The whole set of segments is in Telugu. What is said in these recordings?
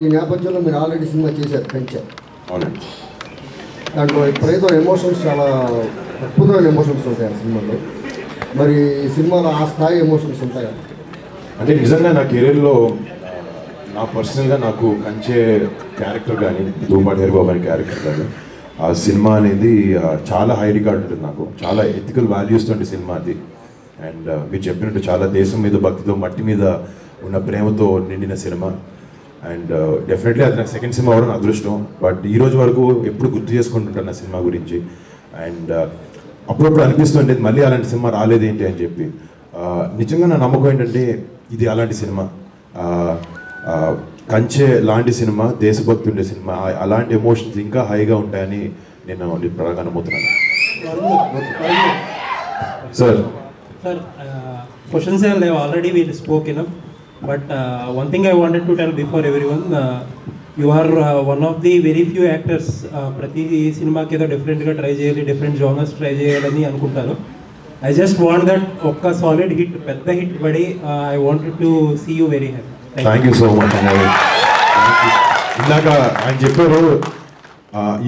ఈ నేపథ్యంలో మీరు ఆల్రెడీ సినిమా చేశారు కంచె. అవునండి. దాంట్లో ఇప్పుడైతే ఎమోషన్స్ చాలా అద్భుతమైన ఎమోషన్స్ ఉంటాయి ఆ సినిమాలో. మరి ఈ సినిమాలో ఆ స్థాయి ఎమోషన్స్ ఉంటాయా? అంటే నిజంగా నా కెరీర్లో నా పర్సనల్గా నాకు కంచె క్యారెక్టర్ కానీ ధూపాటి హరిబాబు అనే క్యారెక్టర్ కానీ ఆ సినిమా అనేది చాలా హై రికార్డ్ ఉంటుంది. నాకు చాలా ఎథికల్ వాల్యూస్ తోటి సినిమా అది. అండ్ మీరు చెప్పినట్టు చాలా దేశం మీద భక్తితో మట్టి మీద ఉన్న ప్రేమతో నిండిన సినిమా. అండ్ డెఫినెట్లీ అది నాకు సెకండ్ సినిమా అవ్వడం అదృష్టం. బట్ ఈ రోజు వరకు ఎప్పుడు గుర్తు చేసుకుంటుంటాను నా సినిమా గురించి. అండ్ అప్పుడప్పుడు అనిపిస్తుండేది మళ్ళీ అలాంటి సినిమా రాలేదేంటి అని చెప్పి. నిజంగా నా నమ్మకం ఏంటంటే ఇది అలాంటి సినిమా, కంచె లాంటి సినిమా, దేశభక్తి ఉండే సినిమా. అలాంటి ఎమోషన్స్ ఇంకా హైగా ఉంటాయని నేను ప్రగాఢంగా నమ్ముతున్నాను. Sir questions have already been spoken of, but one thing I wanted to tell before everyone, you are one of the very few actors ప్రతి సినిమాకి ఏదో డిఫరెంట్గా ట్రై చేయాలి, డిఫరెంట్ జోనర్స్ ట్రై చేయాలని అనుకుంటారు. ఐ జస్ట్ వాంట్ దట్ ఒక్క సాలిడ్ హిట్, పెద్ద హిట్ పడి I wanted to see you very happy. Thank you so much అన్నయ్య. ఇందాక ఆయన చెప్పారు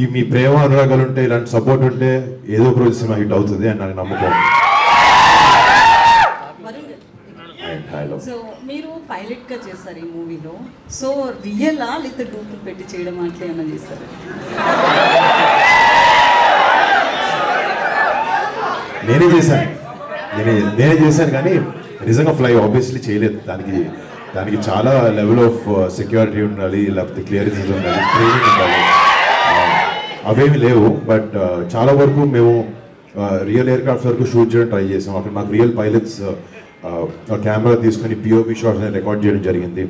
ఈ మీ ప్రేమ అనురాగాలు ఉంటే, ఇలాంటి సపోర్ట్ ఉంటే ఏదో ఒక రోజు సినిమా హిట్ అవుతుంది అని నాకు నమ్మకం. సో మీరు పైలట్ గా చేస్తారు ఈ మూవీలో. సో రియలా లేదా డూపులు పెట్టి చేయడం అట్లా ఏమైనా చేస్తారు? నేనే చేశాను కానీ నిజంగా ఫ్లై ఆబ్వియస్లీ చేయలేదు. దానికి చాలా లెవెల్ ఆఫ్ సెక్యూరిటీ ఉండాలి, లేకపోతే క్లియరెన్స్ ఉండాలి, ట్రైనింగ్ ఉండాలి. అవేమి లేవు. బట్ చాలా వరకు మేము రియల్ ఎయిర్ క్రాఫ్ట్స్ వరకు షూట్ చేయడం ట్రై చేసాం. అక్కడ మాకు రియల్ పైలట్స్ కెమెరా తీసుకొని పిఓపి షాట్స్ అని రికార్డ్ చేయడం జరిగింది.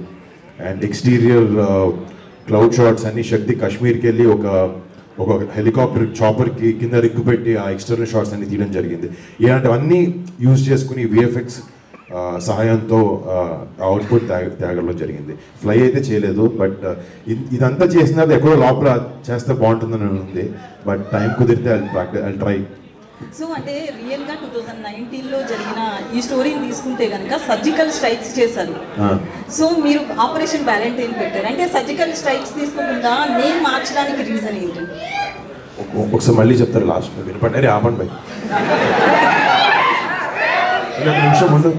అండ్ ఎక్స్టీరియర్ క్లౌడ్ షాట్స్ అన్ని శక్తి కాశ్మీర్కి వెళ్ళి ఒక హెలికాప్టర్ చాపర్కి కింద రిగ్గు పెట్టి ఆ ఎక్స్టర్నల్ షాట్స్ అన్ని తీయడం జరిగింది. ఇలాంటివన్నీ యూజ్ చేసుకుని విఎఫ్ఎక్స్ సహాయంతో అవుట్పుట్ తేగడం జరిగింది. ఫ్లై అయితే చేయలేదు. బట్ ఇదంతా చేసినది ఎక్కడో లోపల చేస్తే బాగుంటుందని ఉంది. బట్ టైం కుదిరితే ఐ ట్రై. సో అంటే రియల్గా 2019లో జరిగిన ఈ స్టోరీని తీసుకుంటే కనుక సర్జికల్ స్ట్రైక్స్ చేశారు. సో మీరు ఆపరేషన్ వ్యాలంటైన్ పెట్టారు. అంటే సర్జికల్ స్ట్రైక్స్ తీసుకోకుండా నేమ్ మార్చడానికి రీజన్ ఏంటి? ఒకసారి మళ్ళీ చెప్తారు లాస్ట్ వినపడ్డారు. ఆపండి బై నిమిషం ముందు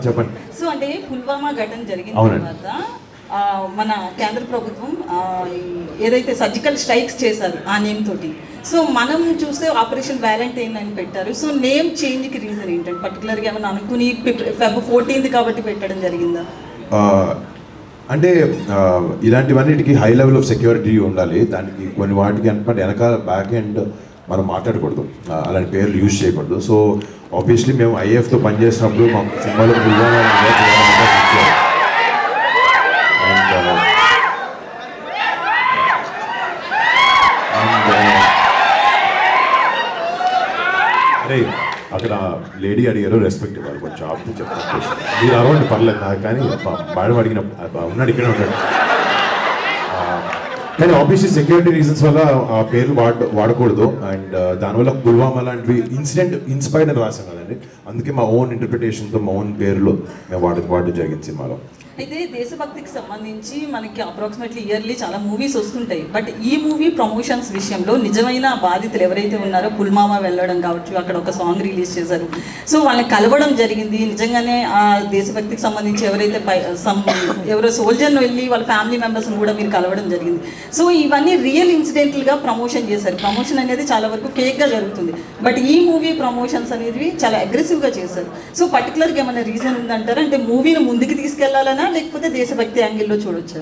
చెప్పండి. సో అంటే పుల్వామా ఘటన జరిగిన తర్వాత మన కేంద్ర ప్రభుత్వం ఏదైతే సర్జికల్ స్ట్రైక్స్ చేశారు ఆ నేమ్ తోటి, సో మనం చూస్తే ఆపరేషన్ వ్యాలంటైన్ అని పెట్టారు. సో నేమ్ చేంజ్కి రీజన్ ఏంటంటే పర్టికులర్గా ఏమైనా అనుకుని Feb 14th కాబట్టి పెట్టడం జరిగిందా? అంటే ఇలాంటివన్నిటికి హై లెవెల్ ఆఫ్ సెక్యూరిటీ ఉండాలి. దానికి కొన్ని వాటికి అంటే వెనకాల బ్యాక్ ఎండ్ మనం మాట్లాడకూడదు, అలాంటి పేర్లు యూజ్ చేయకూడదు. సో ఆబ్వియస్లీ మేము ఐఏఎఫ్తో పనిచేసినప్పుడు మా సినిమాలో పుల్వామా అరే అక్కడ లేడీ అడిగారు, రెస్పెక్ట్ ఇవ్వాలి కొంచెం ఆపు చెప్తాను. మీరు అరౌండ్ పర్లేదు నాకు, కానీ మేడం అడిగిన ఉన్నాడు ఇక్కడే ఉంటాడు. కానీ ఆబ్వియస్లీ సెక్యూరిటీ రీజన్స్ వల్ల ఆ పేర్లు వాడకూడదు. అండ్ దానివల్ల పుల్వామా లాంటివి ఇన్సిడెంట్ ఇన్స్పైర్డ్ అని రాసాం కదండి. అందుకే మా ఓన్ ఇంటర్ప్రిటేషన్తో మా ఓన్ పేర్లు మేము వాడడం జరిగింది సినిమాలో. అయితే దేశభక్తికి సంబంధించి మనకి అప్రాక్సిమేట్లీ ఇయర్లీ చాలా మూవీస్ వస్తుంటాయి. బట్ ఈ మూవీ ప్రమోషన్స్ విషయంలో నిజమైన బాధితులు ఎవరైతే ఉన్నారో పుల్వామా వెళ్ళడం కావచ్చు, అక్కడ ఒక సాంగ్ రిలీజ్ చేశారు. సో వాళ్ళని కలవడం జరిగింది. నిజంగానే ఆ దేశభక్తికి సంబంధించి ఎవరైతే ఎవరో సోల్జర్ను వెళ్ళి వాళ్ళ ఫ్యామిలీ మెంబర్స్ని కూడా మీరు కలవడం జరిగింది. సో ఇవన్నీ రియల్ ఇన్సిడెంట్లుగా ప్రమోషన్ చేశారు. ప్రమోషన్ అనేది చాలా వరకు ఫేక్గా జరుగుతుంది. బట్ ఈ మూవీ ప్రమోషన్స్ అనేది చాలా అగ్రెసివ్గా చేశారు. సో పర్టికులర్గా ఏమైనా రీజన్ ఉందంటారా? అంటే మూవీని ముందుకు తీసుకెళ్లాలనా లేకపోతే దేశభక్తి యాంగిల్లో చూడొచ్చా?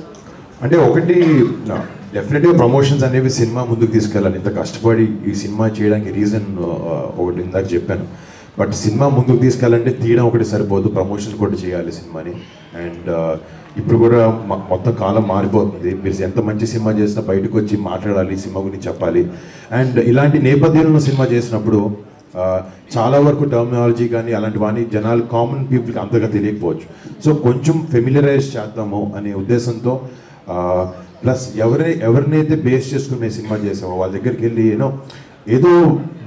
అంటే ఒకటి డెఫినెట్గా ప్రమోషన్స్ అనేవి సినిమా ముందుకు తీసుకెళ్ళాలి. ఇంత కష్టపడి ఈ సినిమా చేయడానికి రీజన్ ఒకటి ఇందాక చెప్పాను. బట్ సినిమా ముందుకు తీసుకెళ్ళాలంటే తీయడం ఒకటి సరిపోదు, ప్రమోషన్ కూడా చేయాలి సినిమాని. అండ్ ఇప్పుడు కూడా మొత్తం కాలం మారిపోతుంది. మీరు ఎంత మంచి సినిమా చేసినా బయటకు వచ్చి మాట్లాడాలి, సినిమా గురించి చెప్పాలి. అండ్ ఇలాంటి నేపథ్యంలో సినిమా చేసినప్పుడు చాలా వరకు టర్మినాలజీ కానీ అలాంటివన్నీ జనాలు కామన్ పీపుల్కి అంతగా తెలియకపోవచ్చు. సో కొంచెం ఫెమిలియరైజ్ చేద్దాము అనే ఉద్దేశంతో ప్లస్ ఎవరినైతే బేస్ చేసుకుని మేము సినిమా చేసామో వాళ్ళ దగ్గరికి వెళ్ళి ఏదో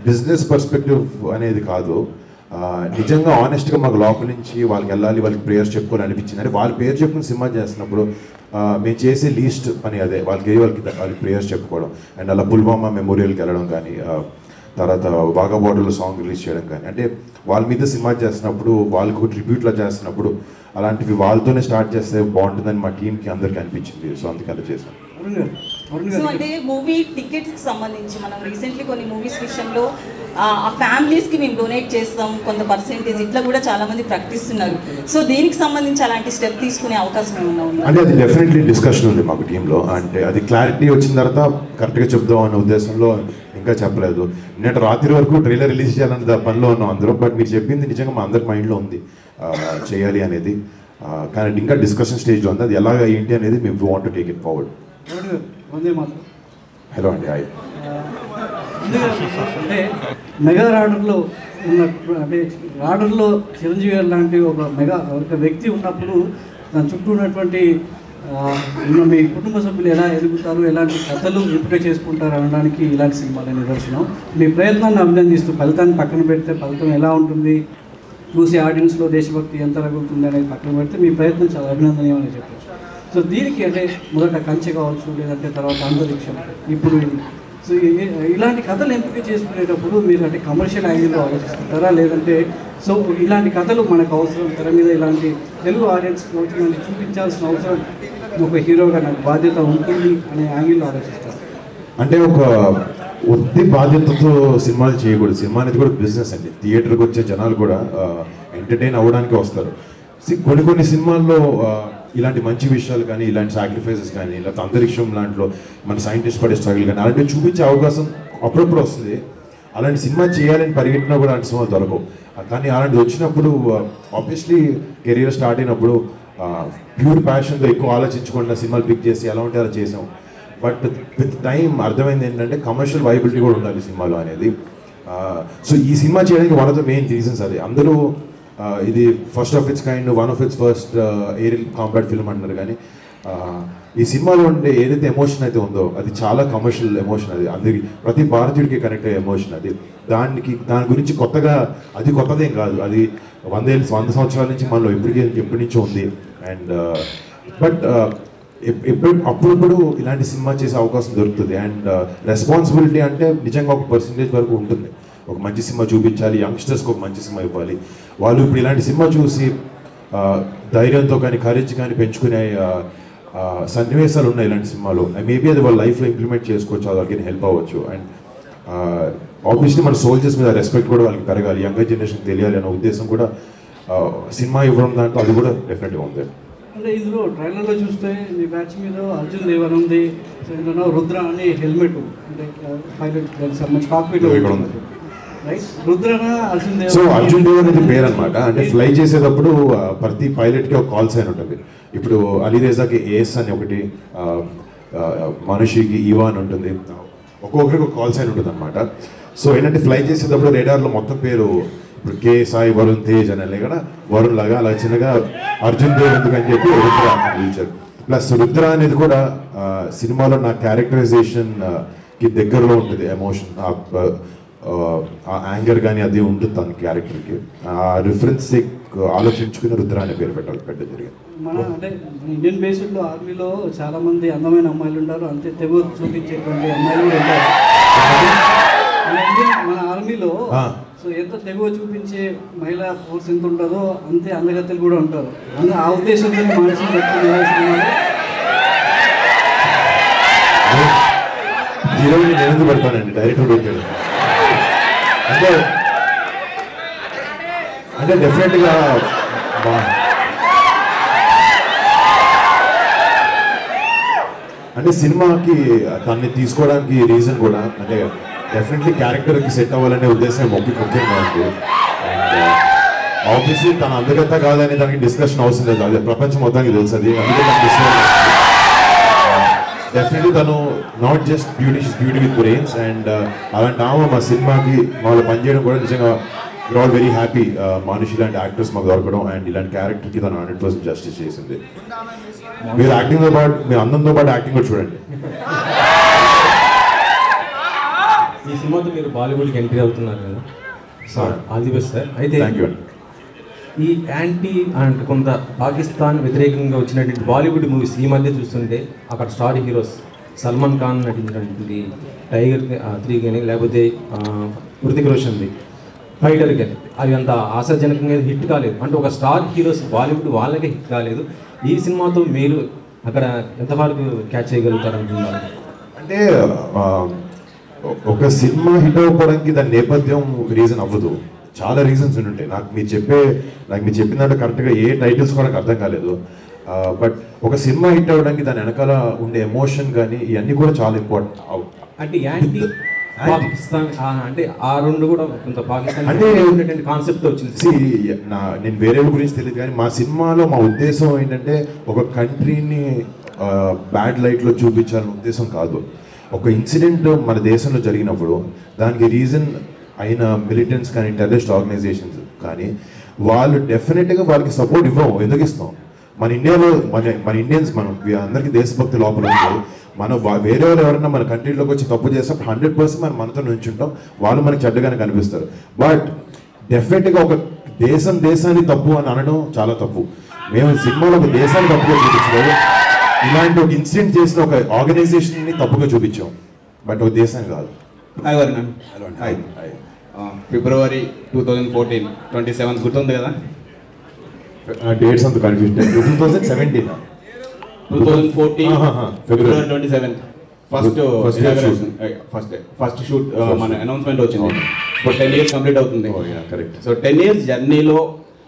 బిజినెస్ పర్స్పెక్టివ్ అనేది కాదు, నిజంగా ఆనెస్ట్గా మాకు లోపల నుంచి వాళ్ళకి వెళ్ళాలి, వాళ్ళకి ప్రేయర్స్ చెప్పుకోవాలి అనిపించింది. అంటే వాళ్ళ పేరు చెప్పుకుని సినిమా చేస్తున్నప్పుడు మేము చేసే లీస్ట్ పని అదే, వాళ్ళకి ప్రేయర్స్ చెప్పుకోవడం. అండ్ అలా పుల్వామా మెమోరియల్కి వెళ్ళడం కానీ, తర్వాత వాఘా బార్డర్లో సాంగ్ రిలీజ్ చేయడం కానీ, అంటే వాళ్ళ మీద సినిమా చేస్తున్నప్పుడు వాళ్ళకు ట్రిబ్యూట్లో చేస్తున్నప్పుడు అలాంటివి వాళ్ళతోనే స్టార్ట్ చేస్తే బాగుంటుందని మా టీంకి అందరికీ అనిపించింది. సో అందుకే అలా చేశాను. సో అంటే మూవీ టికెట్స్కి సంబంధించి మనం రీసెంట్లీ కొన్ని మూవీస్ విషయంలో ఆ ఫ్యామిలీస్కి మేము డొనేట్ చేస్తాం కొంత పర్సెంటేజ్, ఇట్లా కూడా చాలా మంది ప్రకటిస్తున్నారు. సో దీనికి సంబంధించి అలాంటి స్టెప్ తీసుకునే అవకాశం ఏమన్నా ఉందా? అంటే అది డెఫినెట్లీ డిస్కషన్ ఉంది మాకు టీంలో. అంటే అది క్లారిటీ వచ్చిన తర్వాత కరెక్ట్గా చెప్దాం అనే ఉద్దేశంలో ఇంకా చెప్పలేదు. నేను రాత్రి వరకు ట్రైలర్ రిలీజ్ చేయాలన్న పనిలో ఉన్నాం అందరూ. బట్ మీరు చెప్పింది నిజంగా మా అందరి మైండ్లో ఉంది చేయాలి అనేది. కానీ ఇంకా డిస్కషన్ స్టేజ్లో ఉంది. అది ఎలాగ ఏంటి అనేది మేము want to take it forward. Hello అండి, హాయ్. అంటే మెగా రాడర్లో ఉన్న, అంటే రాడర్లో చిరంజీవి గారు లాంటి ఒక వ్యక్తి ఉన్నప్పుడు దాని చుట్టూ ఉన్నటువంటి మీ కుటుంబ సభ్యులు ఎలా ఎదుగుతారు, ఎలాంటి కథలు ఎంపిక చేసుకుంటారు అనడానికి ఇలాంటి సినిమాల నిదర్శనం. మీ ప్రయత్నాన్ని అభినందిస్తూ ఫలితాన్ని పక్కన పెడితే ఫలితం ఎలా ఉంటుంది, చూసే ఆడియన్స్లో దేశభక్తి ఎంత రగులుతుంది అనేది పక్కన పెడితే మీ ప్రయత్నం చాలా అభినందనీయమని చెప్పచ్చు. సో దీనికి అంటే మొదట కంచె కావచ్చు, లేదంటే తర్వాత అంతరిక్షం, ఇప్పుడు సో ఇలాంటి కథలు ఎంపిక చేసుకునేటప్పుడు మీరు అంటే కమర్షియల్ యాంగిల్లో ఆలోచిస్తుంటారా, లేదంటే సో ఇలాంటి కథలు మనకు అవసరం, తెర మీద ఇలాంటి తెలుగు ఆడియన్స్కి వచ్చిన చూపించాల్సిన అవసరం ఒక హీరోగా నాకు బాధ్యత ఉంటుంది అనే యాంగిల్లో ఆలోచిస్తారు? అంటే ఒక ఒత్తి బాధ్యతతో సినిమాలు చేయకూడదు. సినిమా అనేది కూడా బిజినెస్ అండి. థియేటర్కి వచ్చే జనాలు కూడా ఎంటర్టైన్ అవ్వడానికి వస్తారు. కొన్ని సినిమాల్లో ఇలాంటి మంచి విషయాలు కానీ, ఇలాంటి సాక్రిఫైసెస్ కానీ, లేకపోతే అంతరిక్షం లాంటిలో మన సైంటిస్ట్ పడే స్ట్రగుల్ కానీ అలాంటివి చూపించే అవకాశం అప్పుడప్పుడు వస్తుంది. అలాంటి సినిమా చేయాలని పరిగెట్టినా కూడా అలాంటి సినిమాలు దొరకవు. కానీ అలాంటిది వచ్చినప్పుడు ఆబ్వియస్లీ కెరీర్ స్టార్ట్ అయినప్పుడు ప్యూర్ ప్యాషన్తో ఎక్కువ ఆలోచించకుండా సినిమాలు పిక్ చేసి ఎలా ఉంటే అలా చేసాం. బట్ విత్ టైం అర్థమైంది ఏంటంటే కమర్షియల్ వైబిలిటీ కూడా ఉండాలి సినిమాలో అనేది. సో ఈ సినిమా చేయడానికి one of the main reasons అది. అందరూ ఇది first of its kind, one of its first aerial combat film అంటున్నారు. కానీ ఈ సినిమాలో ఉండే ఏదైతే ఎమోషన్ అయితే ఉందో అది చాలా కమర్షియల్ ఎమోషన్. అది అందరికి, ప్రతి భారతీయుడికి కనెక్ట్ అయ్యే ఎమోషన్ అది. దాని గురించి కొత్తగా, అది కొత్తదేం కాదు. అది 100 సంవత్సరాల నుంచి మనలో ఎప్పటి నుంచో ఉంది. అండ్ బట్ అప్పుడప్పుడు ఇలాంటి సినిమా చేసే అవకాశం దొరుకుతుంది. అండ్ రెస్పాన్సిబిలిటీ అంటే నిజంగా ఒక పర్సంటేజ్ వరకు ఉంటుంది. ఒక మంచి సినిమా చూపించాలి, యంగ్స్టర్స్కి ఒక మంచి సినిమా ఇవ్వాలి. వాళ్ళు ఇప్పుడు ఇలాంటి సినిమా చూసి ధైర్యంతో కానీ, కరేజ్ కానీ పెంచుకునే సన్నివేశాలు ఉన్నాయి ఇలాంటి సినిమాలో. మేబీ అది వాళ్ళ లైఫ్లో ఇంప్లిమెంట్ చేసుకోవచ్చు, వాళ్ళకి హెల్ప్ అవ్వచ్చు. అండ్ ఆబ్వియస్లీ మన సోల్జర్స్ మీద రెస్పెక్ట్ కూడా వాళ్ళకి పెరగాలి, యంగర్ జనరేషన్ తెలియాలి అనే ఉద్దేశం కూడా సినిమా ఇవ్వడం దాంట్లో అది కూడా డెఫినెట్గా ఉంది. అంటే ఇందులో ట్రైలర్లో చూస్తే మీ బ్యాచ్ మీద అర్జున్ దేవన్ ఉంది, రుద్ర అని హెల్మెట్ అంటే పైలట్ సంబంధించి కాక్పిట్లో ఉంది. సో అర్జున్ దేవన్ అనేది పేరు అనమాట. అంటే ఫ్లై చేసేటప్పుడు ప్రతి పైలట్కి ఒక కాల్ సైన్ ఉంటుంది. ఇప్పుడు అలీరేజాకి ఏఎస్ అని ఒకటి, మనిషికి ఈవా అని ఉంటుంది, ఒక్కొక్కరికి ఒక కాల్ సైన్ ఉంటుంది అనమాట. సో ఏంటంటే ఫ్లై చేసేటప్పుడు రేడార్లో మొత్తం పేరు ఇప్పుడు కే సాయి వరుణ్ తేజ్ అని వెళ్ళి కదా, వరుణ్ లాగా అలా చిన్నగా అర్జున్ దేవ్ ఎందుకని చెప్పి రుద్ర పిలిచారు. ప్లస్ రుద్ర అనేది కూడా సినిమాలో నా క్యారెక్టరైజేషన్కి దగ్గరలో ఉంటుంది. ఎమోషన్, ఆ యాంగర్ కానీ అది ఉంటుంది తన క్యారెక్టర్కి. ఆ రిఫరెన్స్ ఆలోచించుకుని రుద్ర అనే పేరు పెట్టడం జరిగింది. మన అంటే ఇండియన్ బేస్డ్లో ఆర్మీలో చాలా మంది అందమైన అమ్మాయిలు ఉంటారు, అంతే తెగు చూపించేటువంటి అమ్మాయిలు కూడా ఉంటారు. మన ఆర్మీలో సో ఎంత తెగువ చూపించే మహిళా ఫోర్స్ ఎంత ఉంటుందో అంతే అందగత్తెలు కూడా ఉంటారు. ఆ ఉద్దేశంతో మనిషి హీరోయిన్ నేను ఎందుకు పెడతానండి, డైరెక్టర్ పెట్టాడు. అంటే డెఫినెట్గా అంటే సినిమాకి తనని తీసుకోవడానికి రీజన్ కూడా అంటే డెఫినెట్లీ క్యారెక్టర్కి సెట్ అవ్వాలనే ఉద్దేశం ముఖ్యంగా ఉంది. అండ్ ఆబ్వియస్లీ తన అందగత్త కాదని దానికి డిస్కషన్ అవసరం లేదు, అది ప్రపంచం మొత్తానికి తెలుసు. అది అందుకే డెఫినెట్లీ తను not just beauty, she's beauty with brains. And అలాంటి ఆమె మా సినిమాకి వాళ్ళు పనిచేయడం కూడా నిజంగా వీఆర్ ఆల్ వెరీ హ్యాపీ. మనిషి ఇలాంటి యాక్టర్స్ మాకు దొరకడం అండ్ ఇలాంటి క్యారెక్టర్కి తను 100% జస్టిస్ చేసింది. మీరు యాక్టింగ్తో పాటు, మీరు అందంతో పాటు యాక్టింగ్ కూడా చూడండి. ఈ సినిమాతో మీరు బాలీవుడ్కి ఎంట్రీ అవుతున్నారు కదా, sir all the best sir. అయితే థ్యాంక్ యూ. ఈ యాంటీ అండ్ కొంత పాకిస్తాన్ వ్యతిరేకంగా వచ్చినటువంటి బాలీవుడ్ మూవీస్ ఈ మధ్య చూస్తుంటే అక్కడ స్టార్ హీరోస్ సల్మాన్ ఖాన్ నటించినటువంటి టైగర్ 3 కానీ లేకపోతే హృతిక్ రోషన్ది ఫైటర్ కానీ అవి అంత ఆశాజనకంగా హిట్ కాలేదు. అంటే ఒక స్టార్ హీరోస్ బాలీవుడ్ వాళ్ళకే హిట్ కాలేదు. ఈ సినిమాతో మీరు అక్కడ ఎంతవరకు క్యాచ్ చేయగలుగుతారు అనుకుంటున్నారు? అంటే ఒక సినిమా హిట్ అవ్వడానికి దాని నేపథ్యం రీజన్ అవ్వదు, చాలా రీజన్స్ ఉంటాయి. నాకు మీరు చెప్పిన దాంట్లో కరెక్ట్గా ఏ టైటిల్స్ కూడా నాకు అర్థం కాలేదు. బట్ ఒక సినిమా హిట్ అవ్వడానికి దాని వెనకాల ఉండే ఎమోషన్ కానీ ఇవన్నీ కూడా చాలా ఇంపార్టెంట్. అంటే యాంటీ పాకిస్తాన్ అంటే ఆ రెండు కూడా కొంత పాకిస్తాన్ అంటే కాన్సెప్ట్ వచ్చింది. నేను వేరే గురించి తెలియదు కానీ మా సినిమాలో మా ఉద్దేశం ఏంటంటే ఒక కంట్రీని బ్యాడ్ లైట్లో చూపించాలనే ఉద్దేశం కాదు. ఒక ఇన్సిడెంట్ మన దేశంలో జరిగినప్పుడు దానికి రీజన్ అయిన మిలిటెంట్స్ కానీ టెర్రరిస్ట్ ఆర్గనైజేషన్స్ కానీ వాళ్ళు డెఫినెట్గా వాళ్ళకి సపోర్ట్ ఇవ్వం. ఎందుకు ఇస్తాం? మన ఇండియాలో మన ఇండియన్స్ అందరికీ దేశభక్తి లోపల ఉంది. మనం వేరే వాళ్ళు ఎవరైనా మన కంట్రీలోకి వచ్చి తప్పు చేసినప్పుడు 100% మనం మనతో నుంచుంటాం, వాళ్ళు మనకి చెడ్డగానే కనిపిస్తారు. బట్ డెఫినెట్గా ఒక దేశాన్ని తప్పు అని అనడం చాలా తప్పు. మేము సినిమాలో ఒక దేశాన్ని తప్పుగా చూపించలేదు, ఇలాంటి ఒక ఇన్సిడెంట్ చేసిన ఒక ఆర్గనైజేషన్ని తప్పుగా చూపించాం, బట్ ఒక దేశాన్ని కాదు. ఫిబ్రవరి 2014 27 గుర్తుంది కదా? డేట్స్ అంత కన్ఫ్యూజన్. 2017 ఫిబ్రవరి 27 ఫస్ట్ షూట్ మన అనౌన్స్మెంట్ వచ్చింది. ఇప్పుడు 10 years కంప్లీట్ అవుతుంది. సో 10 years జర్నీలో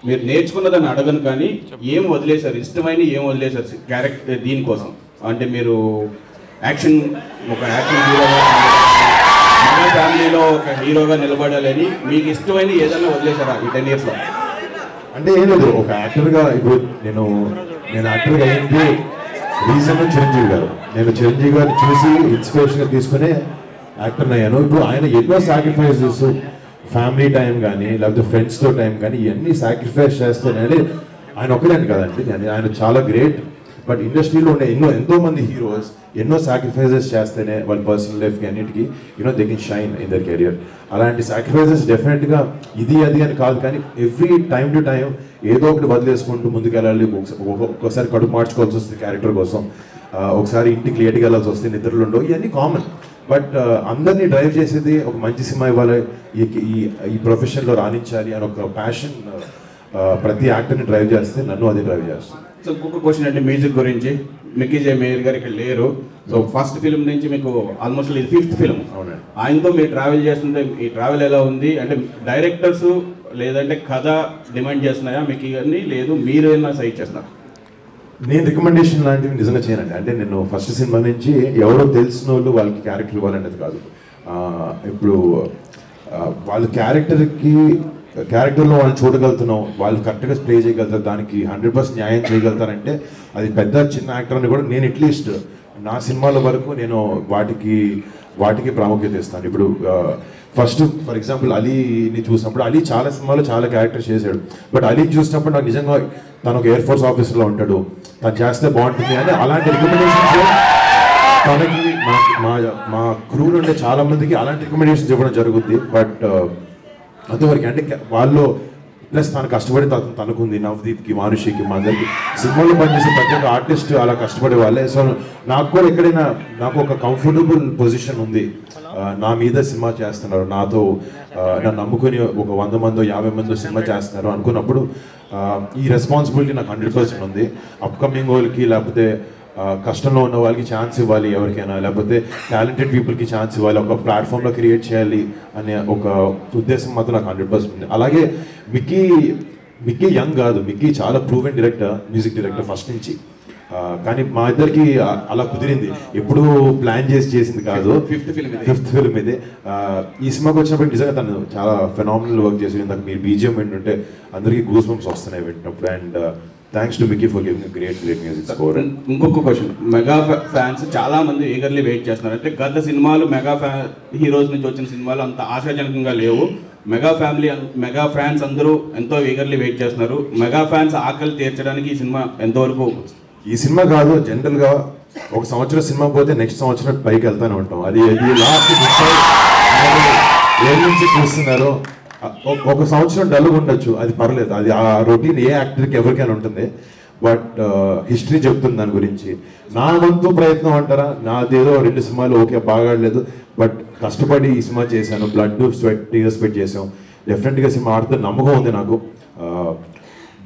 మీరు నేర్చుకున్నదాన్ని అడగను కానీ ఏం వదిలేశారు, ఇష్టమైన ఏం వదిలేశారు క్యారెక్టర్ దీనికోసం? అంటే మీరు ఒక యాక్షన్ హీరోగా మన ఫ్యామిలీలో ఒక హీరోగా నిలబడాలని మీకు ఇష్టమైన ఏదైనా వదిలేశారా ఈ 10 yearsలో? అంటే ఏం లేదు, ఒక యాక్టర్గా ఇప్పుడు నేను యాక్టర్గా అయింది రీజన్ చిరంజీవి గారు. నేను చిరంజీవి గారిని చూసి ఇన్స్పిరేషన్గా తీసుకునే యాక్టర్ని అయ్యాను. ఇప్పుడు ఆయన ఎన్నో సాక్రిఫైసెస్, ఫ్యామిలీ టైం కానీ లేకపోతే ఫ్రెండ్స్తో టైం కానీ ఇవన్నీ సాక్రిఫైస్ చేస్తానని ఆయన ఒక్కడే కదండి, ఆయన చాలా గ్రేట్. బట్ ఇండస్ట్రీలో ఉండే ఎంతో మంది హీరోస్ ఎన్నో సాక్రిఫైసెస్ చేస్తేనే వాళ్ళ పర్సనల్ లైఫ్కి అన్నిటికీ they can shine in their career. అలాంటి సాక్రిఫైసెస్ డెఫినెట్గా ఇది అది అని కాదు కానీ ఎవ్రీ టైం టు టైం ఏదో ఒకటి వదిలేసుకుంటూ ముందుకెళ్ళాలి. ఒక్కొక్కసారి కడుపు మార్చుకోవాల్సి వస్తుంది క్యారెక్టర్ కోసం, ఒకసారి ఇంటికి లేట్గా వెళ్ళాల్సి వస్తే నిద్రలు ఉండవు, ఇవన్నీ కామన్. బట్ అందరినీ డ్రైవ్ చేసేది ఒక మంచి సినిమా ఇవ్వాలి, ఈ ప్రొఫెషన్లో రాణించాలి అని ఒక ప్యాషన్ ప్రతి యాక్టర్ని డ్రైవ్ చేస్తే నన్ను అదే డ్రైవ్ చేస్తుంది. సో ఇంకొక క్వశ్చన్ అంటే మ్యూజిక్ గురించి. మిక్కీ జే మేయర్ గారు ఇక్కడ లేరు. సో ఫస్ట్ ఫిల్మ్ నుంచి మీకు ఆల్మోస్ట్ ఇది 5th ఫిల్మ్. అవునండి. ఆయనతో మీరు ట్రావెల్ చేస్తుంటే ఈ ట్రావెల్ ఎలా ఉంది? అంటే డైరెక్టర్స్ లేదంటే కథ డిమాండ్ చేస్తున్నాయా మీకు ఇవన్నీ, లేదు మీరు ఏమైనా సైట్ చేస్తున్నారు? నేను రికమెండేషన్ లాంటివి నిజంగా చేయనండి. అంటే నేను ఫస్ట్ సినిమా నుంచి ఎవరో తెలిసిన వాళ్ళు వాళ్ళకి క్యారెక్టర్ ఇవ్వాలనేది కాదు. ఇప్పుడు వాళ్ళ క్యారెక్టర్లో వాళ్ళు చూడగలుగుతున్నాం, వాళ్ళు కరెక్ట్గా ప్లే చేయగలుగుతారు, దానికి 100% న్యాయం చేయగలుగుతారంటే అది పెద్ద చిన్న యాక్టర్ అని కూడా నేను అట్లీస్ట్ నా సినిమాల వరకు నేను వాటికి ప్రాముఖ్యత ఇస్తాను. ఇప్పుడు ఫస్ట్ ఫర్ ఎగ్జాంపుల్ అలీని చూసినప్పుడు అలీ చాలా సినిమాలో చాలా క్యారెక్టర్స్ చేశాడు. బట్ అలీని చూసినప్పుడు నాకు నిజంగా తను ఒక ఎయిర్ ఫోర్స్ ఆఫీసర్లో ఉంటాడు, తను చేస్తే బాగుంటుంది అని అలాంటి రికమెండేషన్స్ తనకి మా క్రూ నుండి చాలా మందికి అలాంటి రికమెండేషన్స్ ఇవ్వడం జరుగుద్ది. బట్ అంతవరకు అంటే వాళ్ళు ప్లస్ తను కష్టపడి తనకుంది, నవదీప్కి, మానుషికి, మా అందరికి సినిమాలో పనిచేసే ప్రతి ఒక్క ఆర్టిస్ట్ అలా కష్టపడే వాళ్ళే. సో నాకు కూడా ఎక్కడైనా నాకు ఒక కంఫర్టబుల్ పొజిషన్ ఉంది, నా మీద సినిమా చేస్తున్నారు, నాతో నన్ను నమ్ముకుని ఒక 100 మందో 50 మందో సినిమా చేస్తున్నారు అనుకున్నప్పుడు ఈ రెస్పాన్సిబిలిటీ నాకు 100% ఉంది. అప్కమింగ్ వాళ్ళకి లేకపోతే కష్టంలో ఉన్న వాళ్ళకి ఛాన్స్ ఇవ్వాలి, ఎవరికైనా లేకపోతే టాలెంటెడ్ పీపుల్కి ఛాన్స్ ఇవ్వాలి, ఒక ప్లాట్ఫామ్లో క్రియేట్ చేయాలి అనే ఒక ఉద్దేశం మాత్రం నాకు 100% ఉంది. అలాగే మిక్కీ యంగ్ కాదు, మిక్కీ చాలా proven director, music director first నుంచి. కానీ మా ఇద్దరికి అలా కుదిరింది, ఎప్పుడు ప్లాన్ చేసింది కాదు. 5th ఫిల్మ్ ఇది. ఈ సినిమాకి వచ్చినప్పుడు నిజంగా తను చాలా ఫెనామినల్ వర్క్ చేసి ఇందాక మీరు బీజిఎం వింటుంటే అందరికీ గూస్ బంప్స్ వస్తున్నాయి వింటున్నప్పుడు. And thanks to Mickey for giving great music score. ఇంకొక క్వశ్చన్, మెగా ఫ్యాన్స్ చాలా మంది ఈగర్లీ వెయిట్ చేస్తున్నారు. అంటే గత సినిమాలు హీరోస్ నుంచి వచ్చిన సినిమాలు అంత ఆశాజనకంగా లేవు. మెగా ఫ్యాన్స్ అందరూ ఎంతో ఈగర్లీ వెయిట్ చేస్తున్నారు. మెగా ఫ్యాన్స్ ఆకలి తీర్చడానికి ఈ సినిమా ఎంతవరకు? ఈ సినిమా కాదు, జనరల్గా ఒక సంవత్సరం సినిమా పోతే నెక్స్ట్ సంవత్సరం పైకి వెళ్తానే ఉంటాం. అది లాస్ట్ ఏ నుంచి చూస్తున్నారో ఒక సంవత్సరం డల్గా ఉండొచ్చు, అది పర్లేదు, అది ఆ రొటీన్ ఏ యాక్టర్కి ఎవరికైనా ఉంటుంది. బట్ హిస్టరీ చెప్తుంది దాని గురించి. నా వంతు ప్రయత్నం అంటారా, నాదేదో 2 సినిమాలు ఓకే బాగాడలేదు, బట్ కష్టపడి ఈ సినిమా చేశాను, బ్లడ్ స్వెట్ టీయర్స్ పెట్టి చేసాం. డెఫినెట్గా సినిమా ఆడుతుంది, నమ్మకం ఉంది నాకు.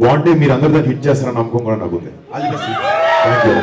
బాగుంటే మీరు అందరూ దాన్ని హిట్ చేస్తారని నమ్మకం కూడా నాకు ఉంది. Thank you.